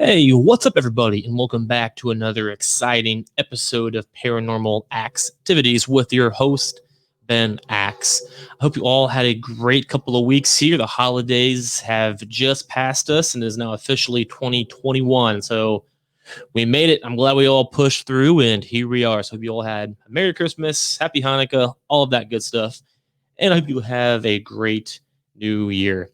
Hey, what's up, everybody, and welcome back to another exciting episode of Paranormal Activities with your host, Ben Axe. I hope you all had a great couple of weeks here. The holidays have just passed us and is now officially 2021. So we made it. I'm glad we all pushed through, and here we are. So hope you all had a Merry Christmas, Happy Hanukkah, all of that good stuff. And I hope you have a great new year.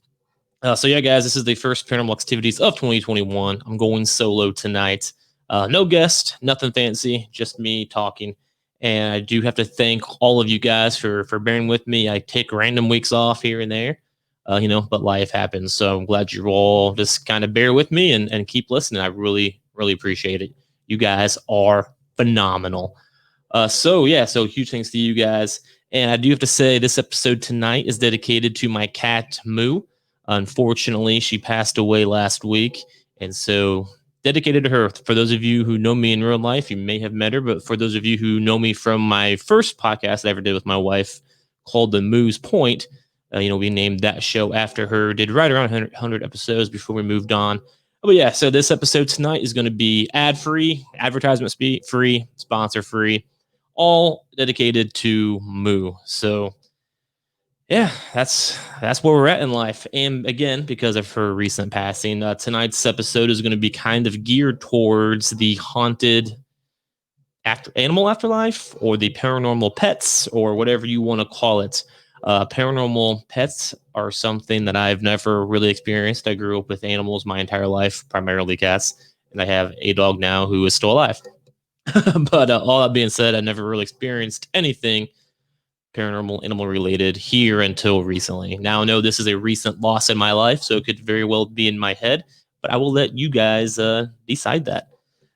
So yeah, guys, this is the first Paranormal Activities of 2021. I'm going solo tonight. No guest, nothing fancy, just me talking. And I do have to thank all of you guys for bearing with me. I take random weeks off here and there, but life happens. So I'm glad you all just kind of bear with me and keep listening. I really, really appreciate it. You guys are phenomenal. So huge thanks to you guys. And I do have to say, this episode tonight is dedicated to my cat Moo. Unfortunately, she passed away last week, and so dedicated to her. For those of you who know me in real life, you may have met her, but for those of you who know me from my first podcast I ever did with my wife called The Moo's Point, we named that show after her, did right around 100 episodes before we moved on. But yeah, so this episode tonight is going to be ad-free, advertisement-free, sponsor-free, all dedicated to Moo. So yeah, that's where we're at in life. And again, because of her recent passing, tonight's episode is going to be kind of geared towards the haunted animal afterlife, or the paranormal pets, or whatever you want to call it. Paranormal pets are something that I've never really experienced. I grew up with animals my entire life, primarily cats, and I have a dog now who is still alive. But all that being said, I never really experienced anything paranormal animal related here until recently. Now I know this is a recent loss in my life, so it could very well be in my head, but I will let you guys decide that.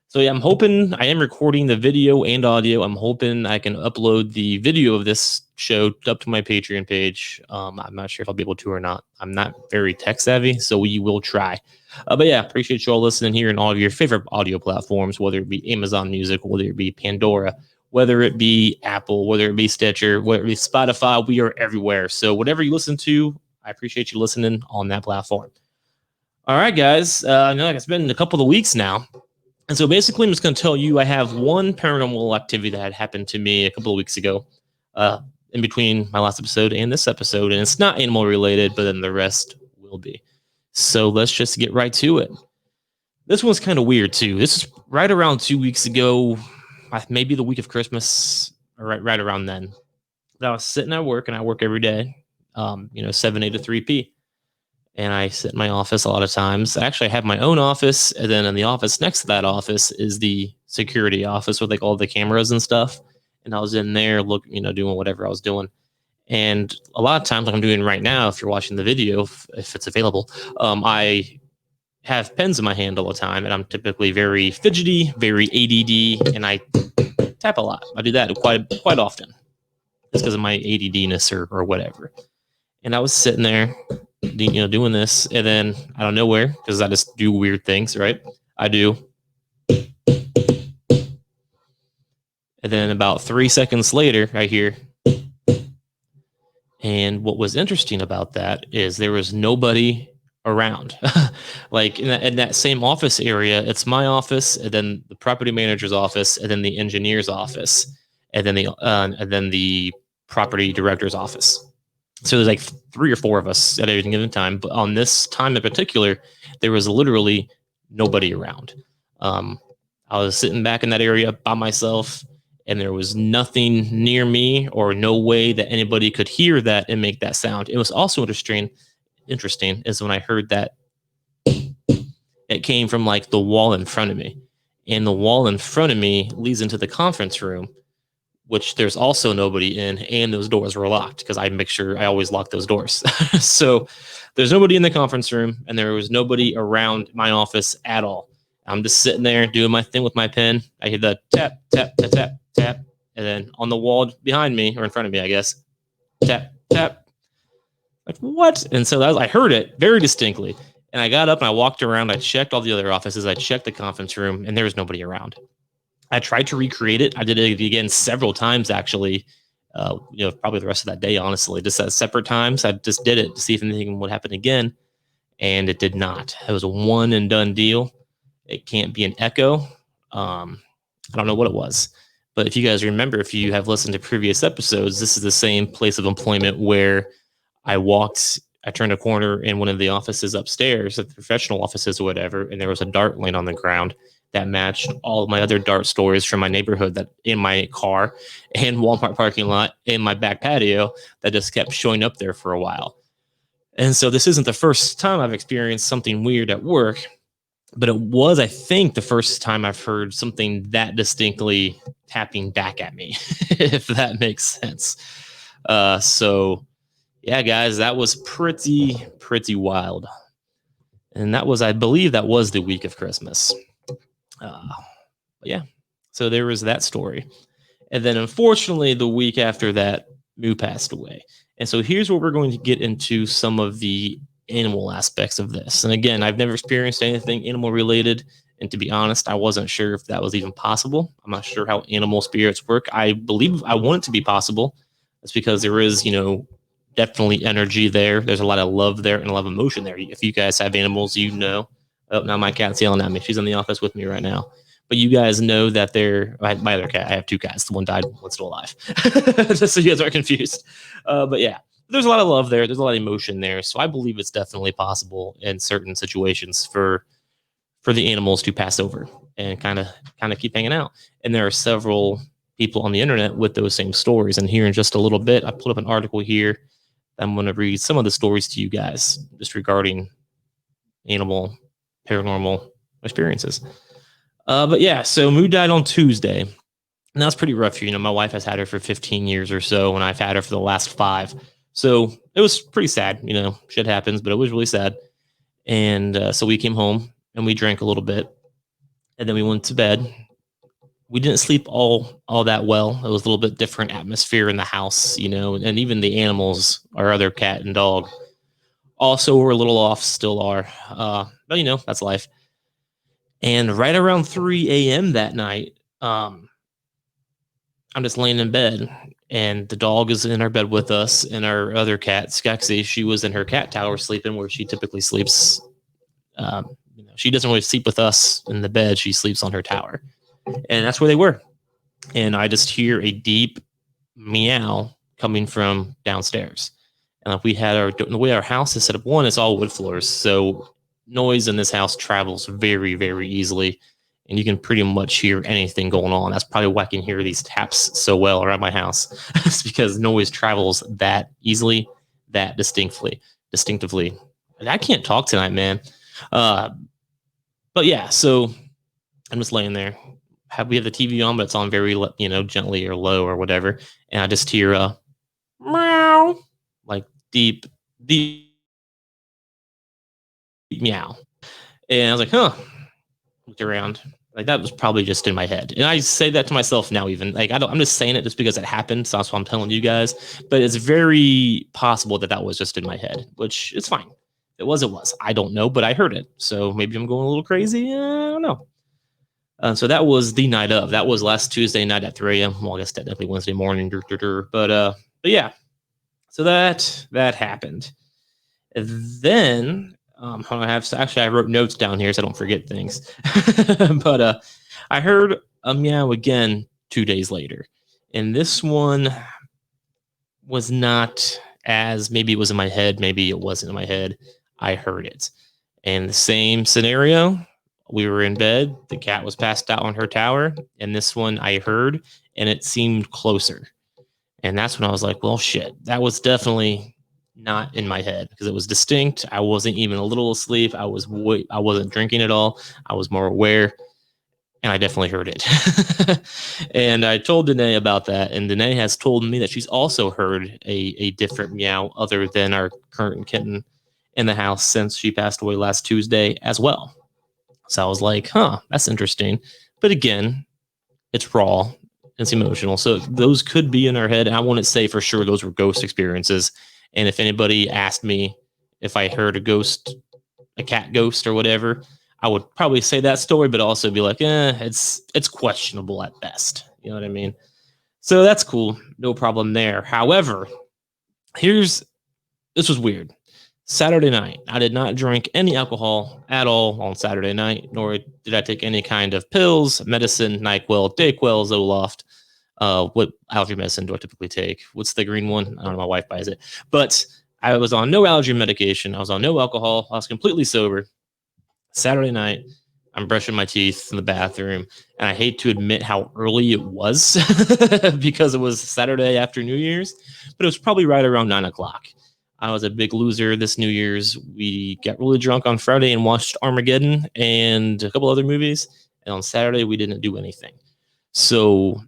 So yeah, I am recording the video and audio. I'm hoping I can upload the video of this show up to my Patreon page. I'm not sure if I'll be able to or not. I'm not very tech savvy, so we will try. But yeah, appreciate you all listening here in all of your favorite audio platforms, whether it be Amazon Music, whether it be Pandora, whether it be Apple, whether it be Stitcher, whether it be Spotify. We are everywhere. So whatever you listen to, I appreciate you listening on that platform. All right, guys. I know it's been a couple of weeks now. And so basically, I'm just going to tell you I have one paranormal activity that had happened to me a couple of weeks ago, in between my last episode and this episode. And it's not animal related, but then the rest will be. So let's just get right to it. This one's kind of weird, too. This is right around 2 weeks ago, maybe the week of Christmas, or right around then. But I was sitting at work, and I work every day, 7 A to 3 P. And I sit in my office a lot of times. Actually, I have my own office, and then in the office next to that office is the security office with like all the cameras and stuff. And I was in there, doing whatever I was doing. And a lot of times, like I'm doing right now, if you're watching the video, if it's available, I have pens in my hand all the time, and I'm typically very fidgety, very ADD, and I tap a lot. I do that quite often, just because of my ADDness or whatever. And I was sitting there, doing this, and then out of nowhere, because I just do weird things, right? I do. And then about 3 seconds later, I hear. And what was interesting about that is there was nobody around. Like in that same office area, it's my office, and then the property manager's office, and then the engineer's office, and then the property director's office. So there's like 3 or 4 of us at any given time. But on this time in particular, there was literally nobody around. I was sitting back in that area by myself, and there was nothing near me, or no way that anybody could hear that and make that sound. It was also interesting is when I heard that it came from like the wall in front of me. And the wall in front of me leads into the conference room, which there's also nobody in, and those doors were locked because I make sure I always lock those doors. So there's nobody in the conference room, and there was nobody around my office at all. I'm just sitting there doing my thing with my pen. I hear the tap, tap, tap, tap, tap. And then on the wall behind me, or in front of me, I guess, tap, tap. Like, what? And so I heard it very distinctly. And I got up and I walked around. I checked all the other offices. I checked the conference room, and there was nobody around. I tried to recreate it. I did it again several times, actually. Probably the rest of that day, honestly, just at separate times. I just did it to see if anything would happen again, and it did not. It was a one and done deal. It can't be an echo. I don't know what it was. But if you guys remember, if you have listened to previous episodes, this is the same place of employment where I turned a corner in one of the offices upstairs, the professional offices or whatever, and there was a dart laying on the ground that matched all of my other dart stories from my neighborhood that in my car and Walmart parking lot in my back patio that just kept showing up there for a while. And so this isn't the first time I've experienced something weird at work, but it was, I think, the first time I've heard something that distinctly tapping back at me, if that makes sense. So yeah, guys, that was pretty wild. And that was, I believe, that was the week of Christmas. Yeah, so there was that story. And then unfortunately, the week after that, Moo passed away. And so here's where we're going to get into some of the animal aspects of this. And again, I've never experienced anything animal related. And to be honest, I wasn't sure if that was even possible. I'm not sure how animal spirits work. I believe I want it to be possible. That's because there is, definitely energy there. There's a lot of love there and a lot of emotion there. If you guys have animals, Oh, now my cat's yelling at me. She's in the office with me right now. But you guys know that my other cat, I have two cats. The one died, one's still alive. Just so you guys aren't confused. But yeah, there's a lot of love there. There's a lot of emotion there. So I believe it's definitely possible in certain situations for the animals to pass over and kind of keep hanging out. And there are several people on the internet with those same stories. And here in just a little bit, I pulled up an article here. I'm going to read some of the stories to you guys just regarding animal paranormal experiences. But yeah, so Moo died on Tuesday. And that's pretty rough. My wife has had her for 15 years or so, and I've had her for the last 5. So it was pretty sad. Shit happens, but it was really sad. And so we came home and we drank a little bit, and then we went to bed. We didn't sleep all that well. It was a little bit different atmosphere in the house, and even the animals, our other cat and dog, also were a little off, still are. But that's life. And right around 3 a.m. that night, I'm just laying in bed, and the dog is in our bed with us, and our other cat, Skexy, she was in her cat tower sleeping where she typically sleeps. She doesn't really sleep with us in the bed. She sleeps on her tower. And that's where they were. And I just hear a deep meow coming from downstairs. And if we had the way our house is set up, one, it's all wood floors. So noise in this house travels very, very easily. And you can pretty much hear anything going on. That's probably why I can hear these taps so well around my house. It's because noise travels that easily, that distinctively. And I can't talk tonight, man. But yeah, so I'm just laying there. We have the TV on, but it's on very, gently or low or whatever. And I just hear a meow, like deep meow. And I was like, huh. Looked around. Like that was probably just in my head. And I say that to myself now, even I'm just saying it just because it happened. So that's why I'm telling you guys. But it's very possible that was just in my head, which is fine. It was. I don't know, but I heard it. So maybe I'm going a little crazy. I don't know. So that was the night of. That was last Tuesday night at 3 a.m. Well, I guess technically Wednesday morning. But yeah. So that happened. And then I wrote notes down here so I don't forget things. But I heard a meow again 2 days later, and this one was not as, maybe it was in my head, maybe it wasn't in my head. I heard it, and the same scenario. We were in bed. The cat was passed out on her tower, and this one I heard, and it seemed closer. And that's when I was like, well, shit, that was definitely not in my head because it was distinct. I wasn't even a little asleep. I wasn't drinking at all. I was more aware, and I definitely heard it. And I told Danae about that, and Danae has told me that she's also heard a different meow other than our current kitten in the house since she passed away last Tuesday as well. So I was like, huh, that's interesting. But again, it's raw. It's emotional. So those could be in our head. And I wouldn't say for sure those were ghost experiences. And if anybody asked me if I heard a cat ghost or whatever, I would probably say that story, but also be like, it's questionable at best. You know what I mean? So that's cool. No problem there. However, this was weird. Saturday night. I did not drink any alcohol at all on Saturday night, nor did I take any kind of pills, medicine, NyQuil, Dayquil, Zoloft. What allergy medicine do I typically take? What's the green one? I don't know. My wife buys it. But I was on no allergy medication. I was on no alcohol. I was completely sober. Saturday night, I'm brushing my teeth in the bathroom, and I hate to admit how early it was because it was Saturday after New Year's, but it was probably right around 9 o'clock. I was a big loser this New Year's. We got really drunk on Friday and watched Armageddon and a couple other movies. And on Saturday, we didn't do anything. So,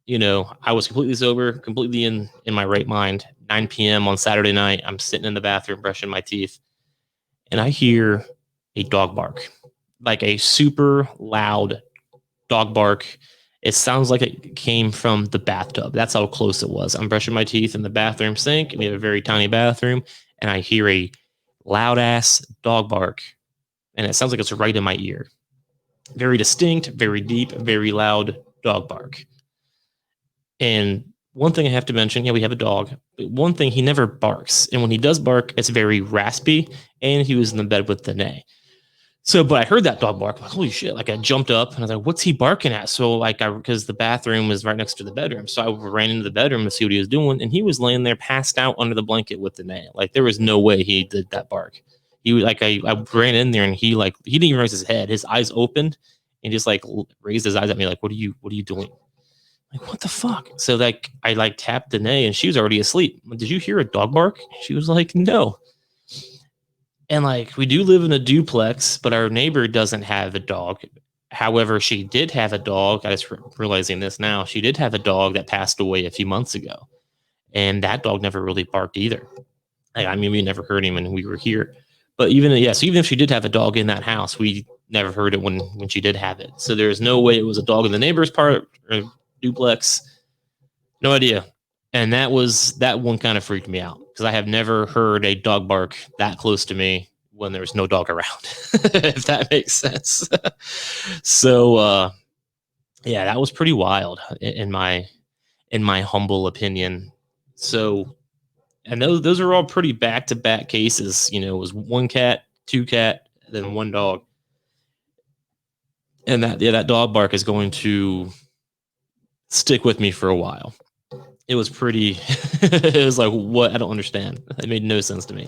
I was completely sober, completely in my right mind. 9 p.m. on Saturday night, I'm sitting in the bathroom brushing my teeth, and I hear a dog bark, like a super loud dog bark. It sounds like it came from the bathtub. That's how close it was. I'm brushing my teeth in the bathroom sink. We have a very tiny bathroom, and I hear a loud ass dog bark, and it sounds like it's right in my ear. Very distinct, very deep, very loud dog bark. And one thing I have to mention, yeah, we have a dog. But one thing, he never barks. And when he does bark, it's very raspy, and he was in the bed with Danae. So, but I heard that dog bark, like, holy shit. Like, I jumped up and I was like, what's he barking at? So, because the bathroom was right next to the bedroom. So I ran into the bedroom to see what he was doing. And he was laying there passed out under the blanket with Danae. Like, there was no way he did that bark. He was like, I ran in there and he didn't even raise his head. His eyes opened and just raised his eyes at me. Like, what are you doing? Like, what the fuck? So I tapped Danae and she was already asleep. Did you hear a dog bark? She was like, no. And we do live in a duplex, but our neighbor doesn't have a dog. However, she did have a dog. I just realizing this now. She did have a dog that passed away a few months ago. And that dog never really barked either. We never heard him when we were here. But even if she did have a dog in that house, we never heard it when she did have it. So there's no way it was a dog in the neighbor's part or duplex. No idea. And that one kind of freaked me out because I have never heard a dog bark that close to me when there's no dog around, if that makes sense. So, yeah, that was pretty wild in my humble opinion. So, and those are all pretty back-to-back cases. It was one cat, two cat, then one dog. And that dog bark is going to stick with me for a while. It was pretty, it was like, what? I don't understand. It made no sense to me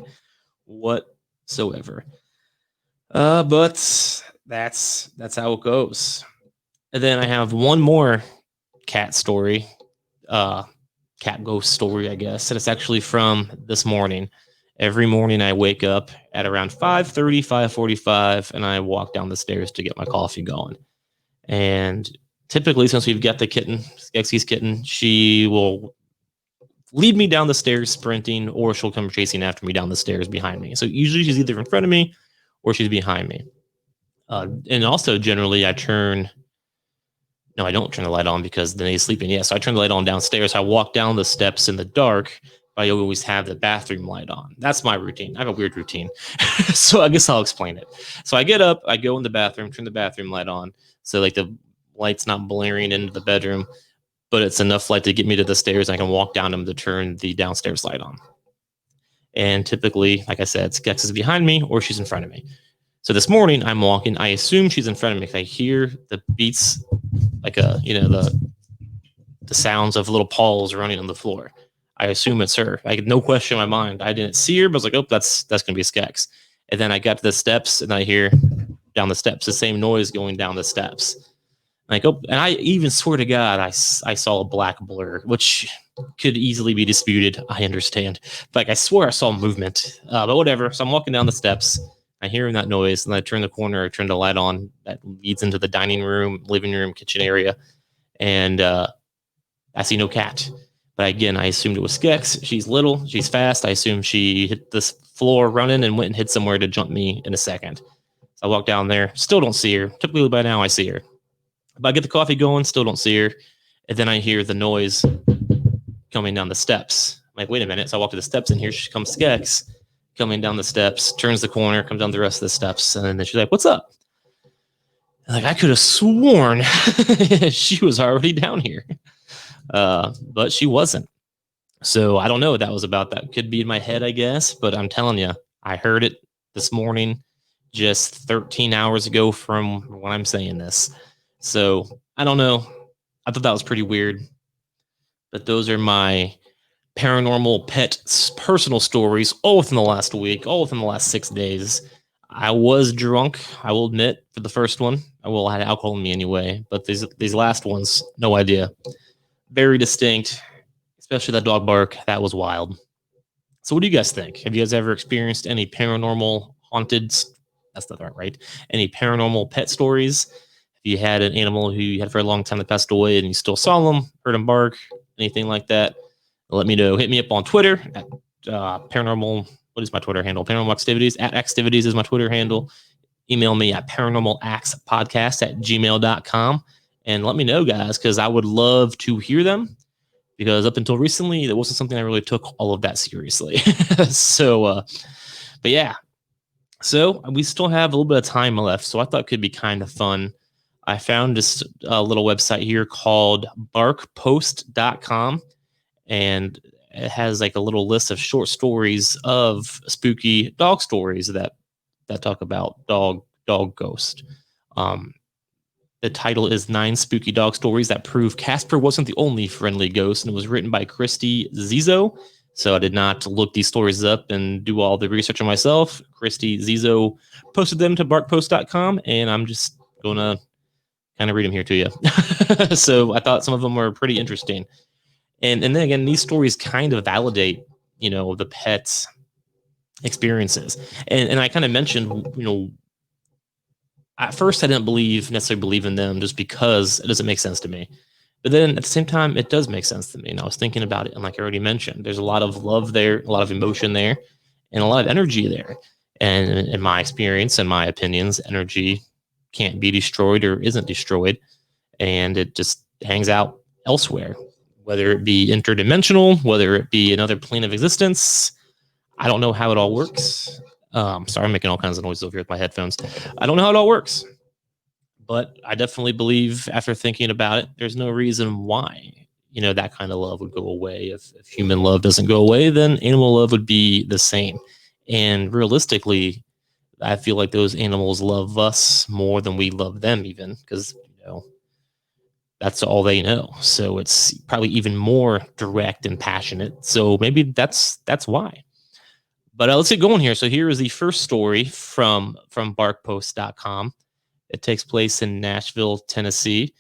whatsoever. But that's how it goes. And then I have one more cat story, cat ghost story, I guess. And it's actually from this morning. Every morning I wake up at around 5:30, 5:45, and I walk down the stairs to get my coffee going. And typically, since we've got the kitten, Skeksy's kitten, she will lead me down the stairs sprinting, or she'll come chasing after me down the stairs behind me. So usually she's either in front of me or she's behind me. And also generally I don't turn the light on because Danae's sleeping. Yeah, so I turn the light on downstairs. I walk down the steps in the dark, but I always have the bathroom light on. That's my routine. I have a weird routine. So I guess I'll explain it. So I get up, I go in the bathroom, turn the bathroom light on. So the light's not blaring into the bedroom, but it's enough light to get me to the stairs. I can walk down them to turn the downstairs light on. And typically, like I said, Skex is behind me or she's in front of me. So this morning I'm walking. I assume she's in front of me because I hear the beats, the sounds of little paws running on the floor. I assume it's her. I had no question in my mind. I didn't see her, but I was like, oh, that's going to be Skex. And then I got to the steps and I hear down the steps the same noise going down the steps. And I even swear to God, I saw a black blur, which could easily be disputed. I understand. But I swear I saw movement. But whatever. So I'm walking down the steps. I hear that noise, and I turn the corner. I turn the light on that leads into the dining room, living room, kitchen area. And I see no cat. But again, I assumed it was Skex. She's little. She's fast. I assume she hit this floor running and went and hid somewhere to jump me in a second. So I walk down there. Still don't see her. Typically by now I see her. But I get the coffee going, still don't see her. And then I hear the noise coming down the steps. I'm like, wait a minute. So I walk to the steps, and here she comes Skex coming down the steps, turns the corner, comes down the rest of the steps. And then she's like, what's up? And I could have sworn she was already down here. But she wasn't. So I don't know what that was about. That could be in my head, I guess. But I'm telling you, I heard it this morning, just 13 hours ago from when I'm saying this. So I don't know. I thought that was pretty weird. But those are my paranormal pet personal stories, all within the last week, all within the last 6 days. I was drunk, I will admit, for the first one. I had alcohol in me anyway, but these last ones, no idea. Very distinct, especially that dog bark. That was wild. So what do you guys think? Have you guys ever experienced any paranormal haunted, that's not right, any paranormal pet stories? Have you had an animal who you had for a long time that passed away and you still saw them, heard them bark, anything like that? Let me know. Hit me up on Twitter at paranormal. What is my Twitter handle? Paranormal Activities. At Activities is my Twitter handle. Email me at paranormalaxpodcast@gmail.com. And let me know, guys, because I would love to hear them. Because up until recently, it wasn't something I really took all of that seriously. So, but yeah. So we still have a little bit of time left. So I thought it could be kind of fun. I found this little website here called barkpost.com. And it has like a little list of short stories of spooky dog stories that talk about dog ghost. The title is 9 Spooky Dog Stories That Prove Casper Wasn't the Only Friendly Ghost, and it was written by Christy Zizo. So I did not look these stories up and do all the research on myself. Christy Zizo posted them to barkpost.com, and I'm just going to kind of read them here to you. So I thought some of them were pretty interesting. And then again, these stories kind of validate, the pet's experiences. And I kind of mentioned, at first I didn't necessarily believe in them just because it doesn't make sense to me. But then at the same time, it does make sense to me. And I was thinking about it. And like I already mentioned, there's a lot of love there, a lot of emotion there, and a lot of energy there. And in my experience and my opinions, energy can't be destroyed or isn't destroyed. And it just hangs out elsewhere, whether it be interdimensional, whether it be another plane of existence. I don't know how it all works. Sorry, I'm making all kinds of noises over here with my headphones. I don't know how it all works, but I definitely believe after thinking about it, there's no reason why, that kind of love would go away. If human love doesn't go away, then animal love would be the same. And realistically, I feel like those animals love us more than we love them, even because, that's all they know. So it's probably even more direct and passionate. So maybe that's why. But let's get going here. So here is the first story from barkpost.com. It takes place in Nashville, Tennessee.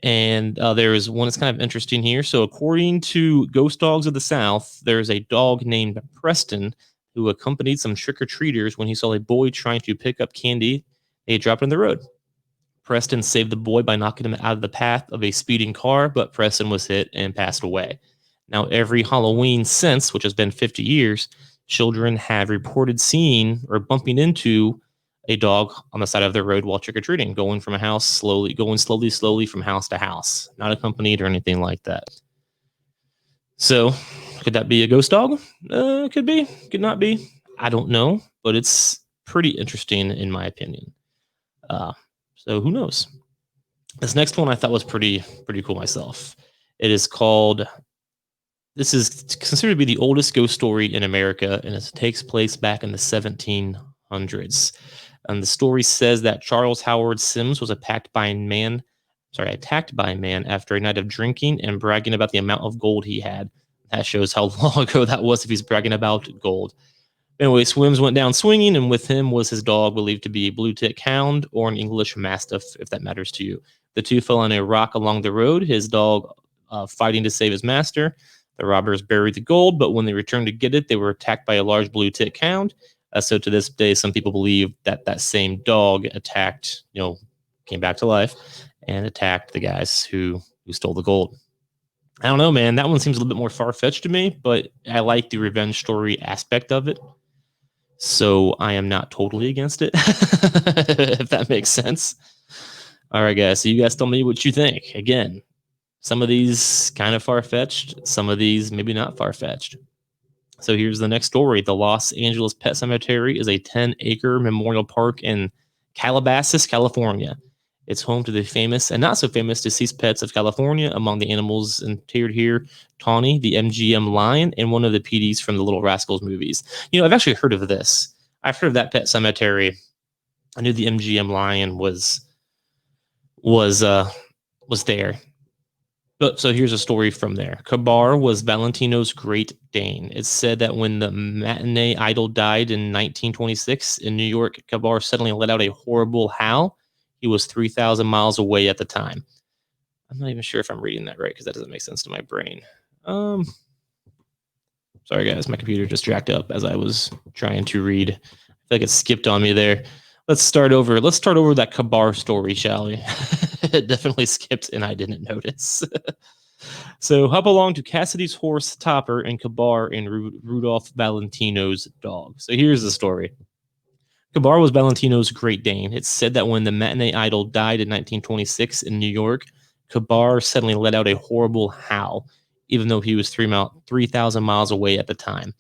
And there is one that's kind of interesting here. So according to Ghost Dogs of the South, there's a dog named Preston who accompanied some trick-or-treaters when he saw a boy trying to pick up candy they dropped on the road. Preston saved the boy by knocking him out of the path of a speeding car, but Preston was hit and passed away. Now, every Halloween since, which has been 50 years, children have reported seeing or bumping into a dog on the side of the road while trick-or-treating, going slowly from house to house, not accompanied or anything like that. So, could that be a ghost dog? Could be, could not be. I don't know, but it's pretty interesting in my opinion. So who knows? This next one I thought was pretty cool myself. This is considered to be the oldest ghost story in America, and it takes place back in the 1700s. And the story says that Charles Howard Sims was attacked by a man after a night of drinking and bragging about the amount of gold he had. That shows how long ago that was if he's bragging about gold. Anyway, Swims went down swinging, and with him was his dog, believed to be a blue tick hound or an English mastiff, if that matters to you. The two fell on a rock along the road, his dog fighting to save his master. The robbers buried the gold, but when they returned to get it, they were attacked by a large blue tick hound. So to this day, some people believe that same dog came back to life and attacked the guys who stole the gold. I don't know, man. That one seems a little bit more far-fetched to me, but I like the revenge story aspect of it. So I am not totally against it, if that makes sense. All right, guys. So you guys tell me what you think. Again, some of these kind of far-fetched, some of these maybe not far-fetched. So here's the next story. The Los Angeles Pet Cemetery is a 10-acre memorial park in Calabasas, California. It's home to the famous and not so famous deceased pets of California. Among the animals interred here, Tawny, the MGM lion, and one of the PDs from the Little Rascals movies. I've actually heard of this. I've heard of that pet cemetery. I knew the MGM lion was uh was there. But so here's a story from there. Kabar was Valentino's Great Dane. It's said that when the matinee idol died in 1926 in New York, Kabar suddenly let out a horrible howl. He was 3,000 miles away at the time. I'm not even sure if I'm reading that right because that doesn't make sense to my brain. Sorry guys, my computer just jacked up as I was trying to read. I feel like it skipped on me there. Let's start over that Kabar story, shall we? It definitely skipped and I didn't notice. So hop along to Cassidy's horse Topper and Kabar and Rudolph Valentino's dog. So here's the story. Kabar was Valentino's Great Dane. It's said that when the matinee idol died in 1926 in New York, Kabar suddenly let out a horrible howl, even though he was 3,000 miles away at the time.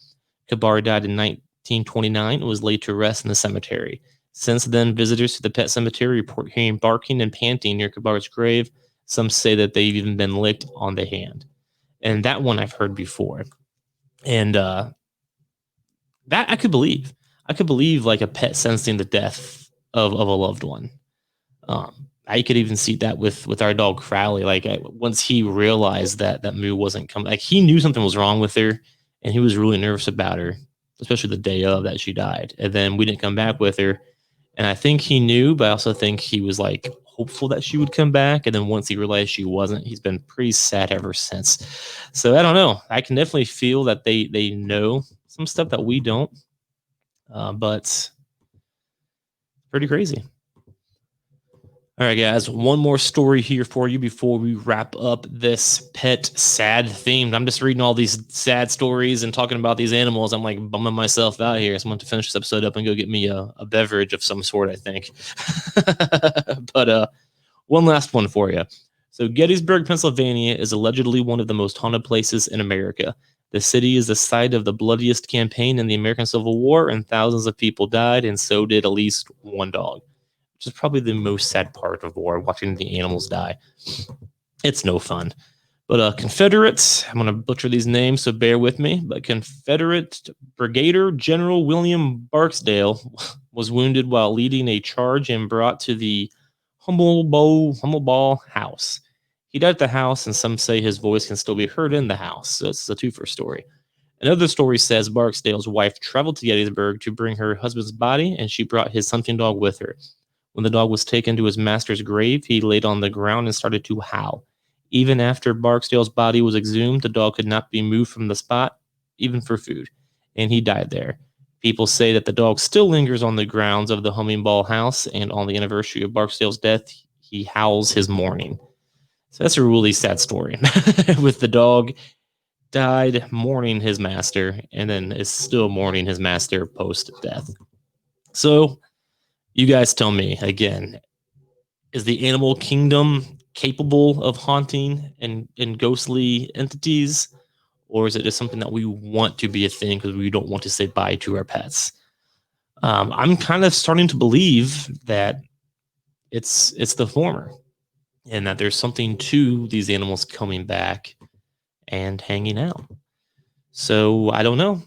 Kabar died in 1929 and was laid to rest in the cemetery. Since then, visitors to the pet cemetery report hearing barking and panting near Kabar's grave. Some say that they've even been licked on the hand. And that one I've heard before. And that I could believe. I could believe like a pet sensing the death of a loved one. I could even see that with our dog Crowley. Like once he realized that Moo wasn't coming, like he knew something was wrong with her, and he was really nervous about her, especially the day of that she died. And then we didn't come back with her, and I think he knew, but I also think he was like hopeful that she would come back. And then once he realized she wasn't, he's been pretty sad ever since. So I don't know. I can definitely feel that they know some stuff that we don't, but pretty crazy. All right, guys, one more story here for you before we wrap up this pet sad themed. I'm just reading all these sad stories and talking about these animals. I'm like bumming myself out here. So I'm going to finish this episode up and go get me a beverage of some sort, I think. But one last one for you. So Gettysburg, Pennsylvania is allegedly one of the most haunted places in America. The city is the site of the bloodiest campaign in the American Civil War, and thousands of people died, and so did at least one dog. Which is probably the most sad part of war, watching the animals die. It's no fun. But Confederates, I'm going to butcher these names, so bear with me. But Confederate Brigadier General William Barksdale was wounded while leading a charge and brought to the Humble house. He died at the house, and some say his voice can still be heard in the house. So it's a twofer story. Another story says Barksdale's wife traveled to Gettysburg to bring her husband's body, and she brought his hunting dog with her. When the dog was taken to his master's grave, he laid on the ground and started to howl. Even after Barksdale's body was exhumed, the dog could not be moved from the spot, even for food, and he died there. People say that the dog still lingers on the grounds of the Hummingball house, and on the anniversary of Barksdale's death, he howls his mourning. So that's a really sad story. With the dog died mourning his master, and then is still mourning his master post-death. So you guys tell me again, is the animal kingdom capable of haunting and ghostly entities, or is it just something that we want to be a thing because we don't want to say bye to our pets? I'm kind of starting to believe that it's the former, and that there's something to these animals coming back and hanging out. So I don't know.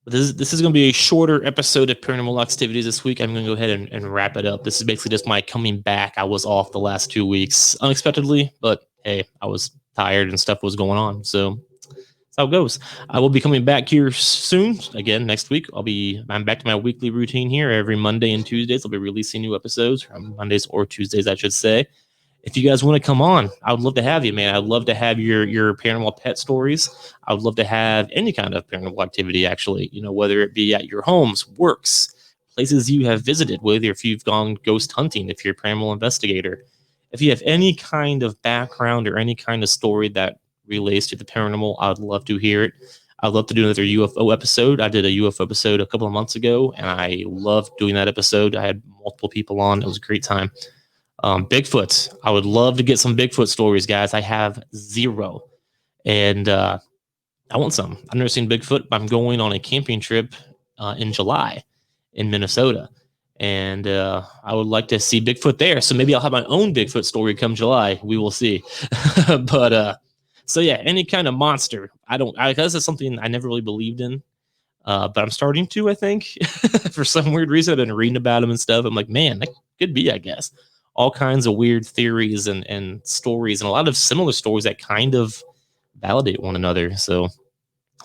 This is going to be a shorter episode of Paranormal Activities this week. I'm going to go ahead and wrap it up. This is basically just my coming back. I was off the last 2 weeks unexpectedly, but hey, I was tired and stuff was going on. So that's how it goes. I will be coming back here soon. Again, next week, I'm back to my weekly routine here. Every Monday and Tuesdays, I'll be releasing new episodes, Mondays or Tuesdays, I should say. If you guys want to come on, I would love to have you, man. I'd love to have your paranormal pet stories. I would love to have any kind of paranormal activity, actually, whether it be at your homes, works, places you have visited, whether if you've gone ghost hunting, if you're a paranormal investigator, if you have any kind of background or any kind of story that relates to the paranormal, I would love to hear it. I'd love to do another UFO episode. I did a UFO episode a couple of months ago, and I loved doing that episode. I had multiple people on. It was a great time. Bigfoot. I would love to get some Bigfoot stories, guys. I have zero. And I want some. I've never seen Bigfoot. I'm going on a camping trip in July in Minnesota. And I would like to see Bigfoot there. So maybe I'll have my own Bigfoot story come July. We will see. But so yeah, any kind of monster. I guess it's something I never really believed in. But I'm starting to, I think, for some weird reason. I've been reading about them and stuff. I'm like, man, that could be, I guess. All kinds of weird theories and stories, and a lot of similar stories that kind of validate one another. So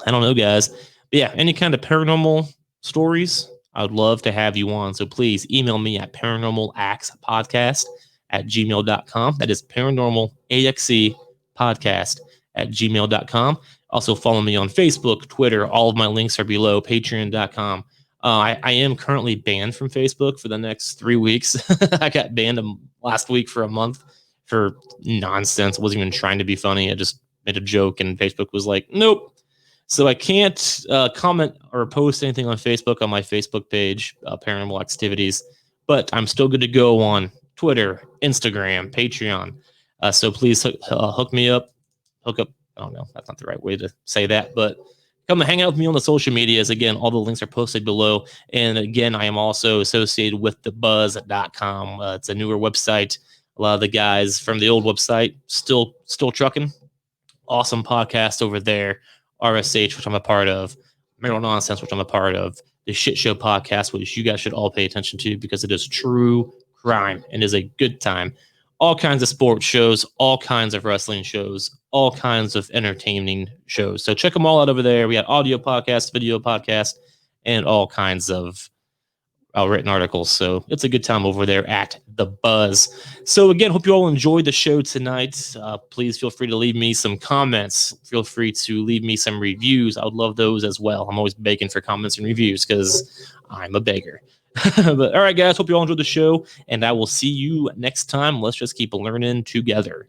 I don't know, guys. But yeah, any kind of paranormal stories, I would love to have you on. So please email me at paranormalaxepodcast@gmail.com. That is paranormalaxe podcast@gmail.com. Also, follow me on Facebook, Twitter. All of my links are below, patreon.com. I am currently banned from Facebook for the next 3 weeks. I got banned last week for a month for nonsense. I wasn't even trying to be funny. I just made a joke, and Facebook was like, nope. So I can't comment or post anything on Facebook on my Facebook page, Paranormal Activities, but I'm still good to go on Twitter, Instagram, Patreon. So please hook me up. Hook up. I don't know. That's not the right way to say that, but come and hang out with me on the social medias. Again, all the links are posted below. And again, I am also associated with thebuzz.com. It's a newer website. A lot of the guys from the old website still trucking. Awesome podcast over there. RSH, which I'm a part of, Marital Nonsense, which I'm a part of, the Shit Show podcast, which you guys should all pay attention to because it is true crime and is a good time. All kinds of sports shows, all kinds of wrestling shows, all kinds of entertaining shows. So check them all out over there. We got audio podcasts, video podcasts, and all kinds of written articles. So it's a good time over there at The Buzz. So again, hope you all enjoyed the show tonight. Please feel free to leave me some comments. Feel free to leave me some reviews. I would love those as well. I'm always begging for comments and reviews because I'm a beggar. But all right, guys, hope you all enjoyed the show, and I will see you next time. Let's just keep learning together.